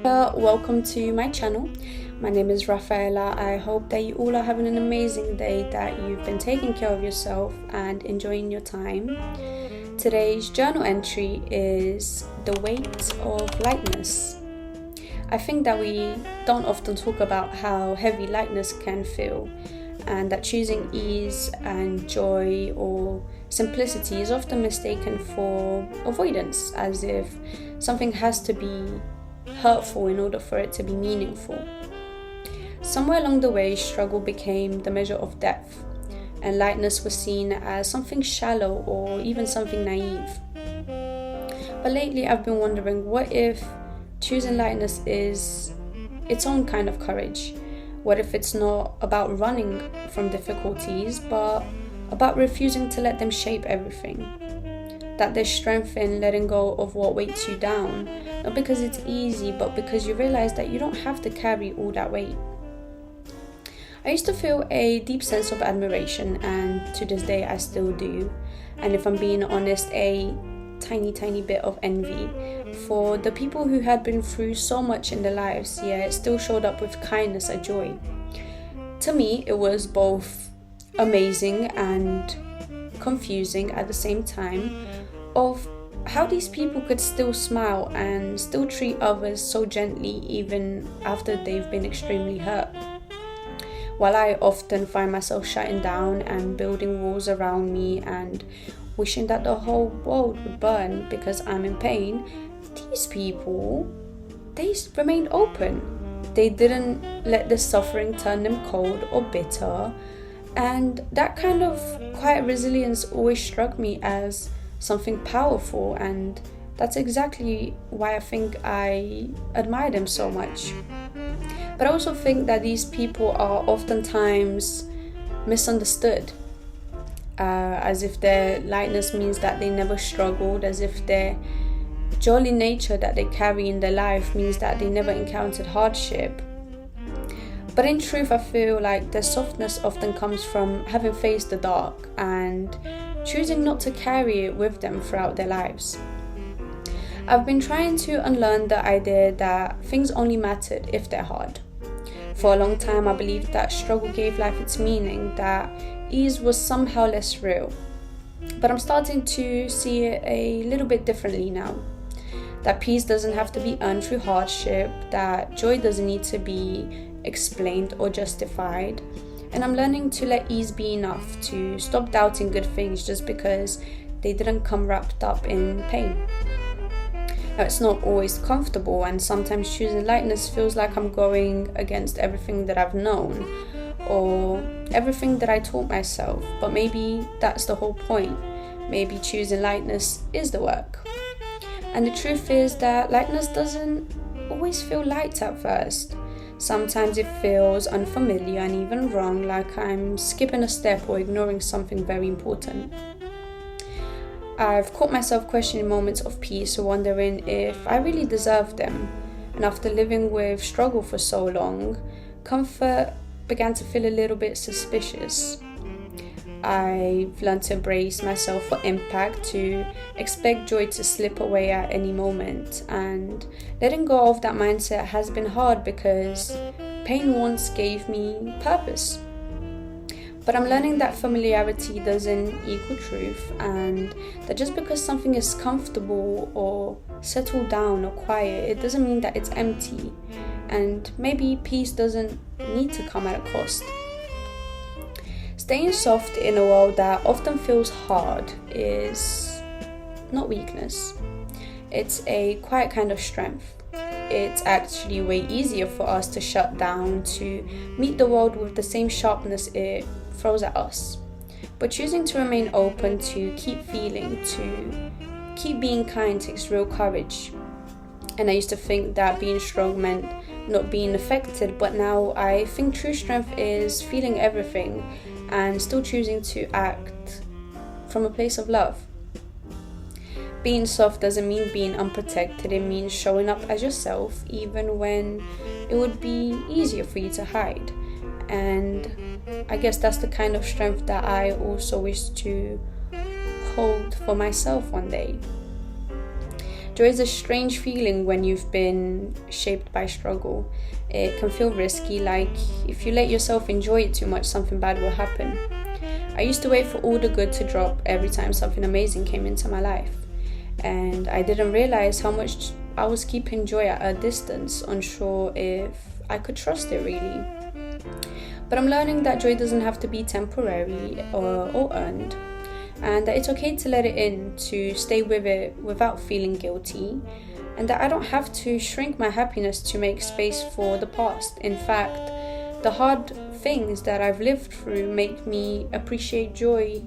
Welcome to my channel. My name is Rafaela. I hope that you all are having an amazing day, that you've been taking care of yourself and enjoying your time. Today's journal entry is the weight of lightness. I think that we don't often talk about how heavy lightness can feel, and that choosing ease and joy or simplicity is often mistaken for avoidance, as if something has to be hurtful in order for it to be meaningful. Somewhere along the way, struggle became the measure of depth, and lightness was seen as something shallow or even something naive. But lately I've been wondering, what if choosing lightness is its own kind of courage? What if it's not about running from difficulties, but about refusing to let them shape everything? That there's strength in letting go of what weights you down, not because it's easy, but because you realize that you don't have to carry all that weight. I used to feel a deep sense of admiration, and to this day I still do, and if I'm being honest, a tiny bit of envy for the people who had been through so much in their lives, yet still showed up with kindness and joy. To me, it was both amazing and confusing at the same time, of how these people could still smile and still treat others so gently even after they've been extremely hurt. While I often find myself shutting down and building walls around me and wishing that the whole world would burn because I'm in pain, these people, they remained open. They didn't let the suffering turn them cold or bitter, and that kind of quiet resilience always struck me as something powerful, and that's exactly why I think I admire them so much. But I also think that these people are oftentimes misunderstood, as if their lightness means that they never struggled, as if their jolly nature that they carry in their life means that they never encountered hardship. But in truth, I feel like their softness often comes from having faced the dark and choosing not to carry it with them throughout their lives. I've been trying to unlearn the idea that things only mattered if they're hard. For a long time, I believed that struggle gave life its meaning, that ease was somehow less real. But I'm starting to see it a little bit differently now. That peace doesn't have to be earned through hardship, that joy doesn't need to be explained or justified. And I'm learning to let ease be enough, to stop doubting good things just because they didn't come wrapped up in pain. Now, it's not always comfortable, and sometimes choosing lightness feels like I'm going against everything that I've known or everything that I taught myself. But maybe that's the whole point. Maybe choosing lightness is the work. And the truth is that lightness doesn't always feel light at first. Sometimes it feels unfamiliar and even wrong, like I'm skipping a step or ignoring something very important. I've caught myself questioning moments of peace, wondering if I really deserve them. And after living with struggle for so long, comfort began to feel a little bit suspicious. I've learned to brace myself for impact, to expect joy to slip away at any moment, and letting go of that mindset has been hard because pain once gave me purpose. But I'm learning that familiarity doesn't equal truth, and that just because something is comfortable or settled down or quiet, it doesn't mean that it's empty, and maybe peace doesn't need to come at a cost. Staying soft in a world that often feels hard is not weakness. It's a quiet kind of strength. It's actually way easier for us to shut down, to meet the world with the same sharpness it throws at us. But choosing to remain open, to keep feeling, to keep being kind takes real courage. And I used to think that being strong meant not being affected, but now I think true strength is feeling everything and still choosing to act from a place of love. Being soft doesn't mean being unprotected, it means showing up as yourself even when it would be easier for you to hide. And I guess that's the kind of strength that I also wish to hold for myself one day. Joy is a strange feeling when you've been shaped by struggle. It can feel risky, like if you let yourself enjoy it too much, something bad will happen. I used to wait for all the good to drop every time something amazing came into my life. And I didn't realize how much I was keeping joy at a distance, unsure if I could trust it really. But I'm learning that joy doesn't have to be temporary or earned, and that it's okay to let it in, to stay with it without feeling guilty, and that I don't have to shrink my happiness to make space for the past. In fact, the hard things that I've lived through make me appreciate joy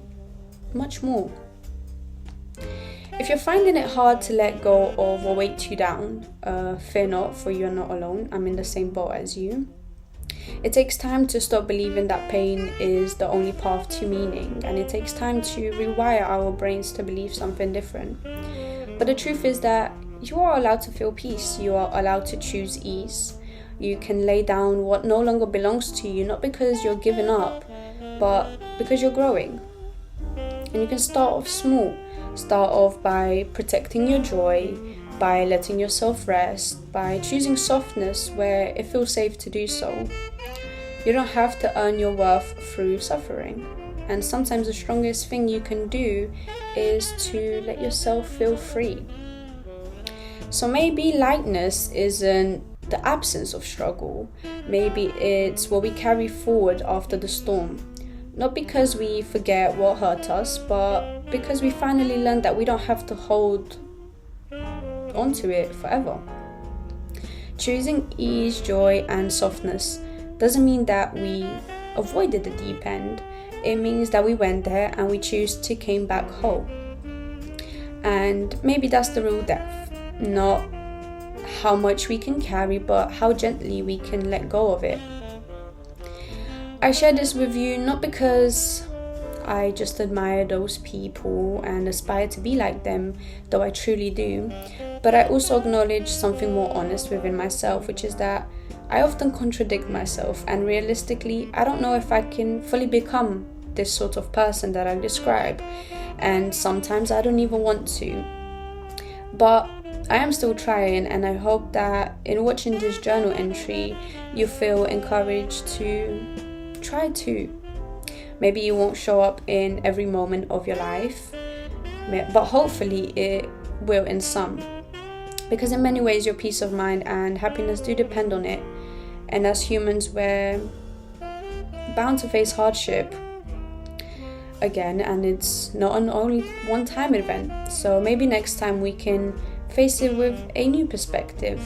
much more. If you're finding it hard to let go of what weighs you down, fear not, for you're not alone. I'm in the same boat as you. It takes time to stop believing that pain is the only path to meaning, and it takes time to rewire our brains to believe something different. But the truth is that you are allowed to feel peace. You are allowed to choose ease. You can lay down what no longer belongs to you, not because you're giving up, but because you're growing. And you can start off small. Start off by protecting your joy, by letting yourself rest, by choosing softness where it feels safe to do so. You don't have to earn your worth through suffering. And sometimes the strongest thing you can do is to let yourself feel free. So maybe lightness isn't the absence of struggle. Maybe it's what we carry forward after the storm. Not because we forget what hurt us, but because we finally learned that we don't have to hold onto it forever. Choosing ease, joy, and softness doesn't mean that we avoided the deep end. It means that we went there and we choose to come back whole. And maybe that's the real depth. Not how much we can carry, but how gently we can let go of it. I share this with you not because I just admire those people and aspire to be like them, though I truly do, but I also acknowledge something more honest within myself, which is that I often contradict myself, and realistically, I don't know if I can fully become this sort of person that I describe, and sometimes I don't even want to. But I am still trying, and I hope that in watching this journal entry, you feel encouraged to try to. Maybe you won't show up in every moment of your life, but hopefully it will in some. Because in many ways, your peace of mind and happiness do depend on it. And as humans, we're bound to face hardship again, and it's not an only one-time event. So maybe next time we can face it with a new perspective,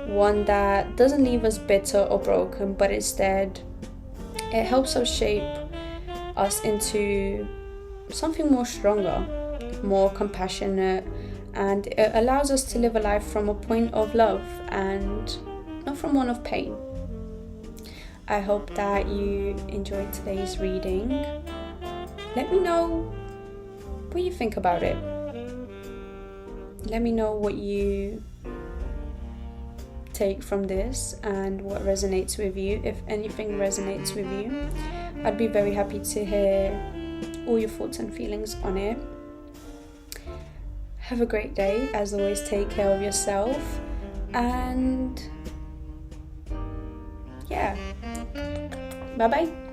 one that doesn't leave us bitter or broken, but instead it helps us shape us into something more stronger, more compassionate, and it allows us to live a life from a point of love and not from one of pain. I hope that you enjoyed today's reading. Let me know what you think about it. Let me know what you take from this and what resonates with you, if anything resonates with you. I'd be very happy to hear all your thoughts and feelings on it. Have a great day. As always, take care of yourself, and yeah, bye bye.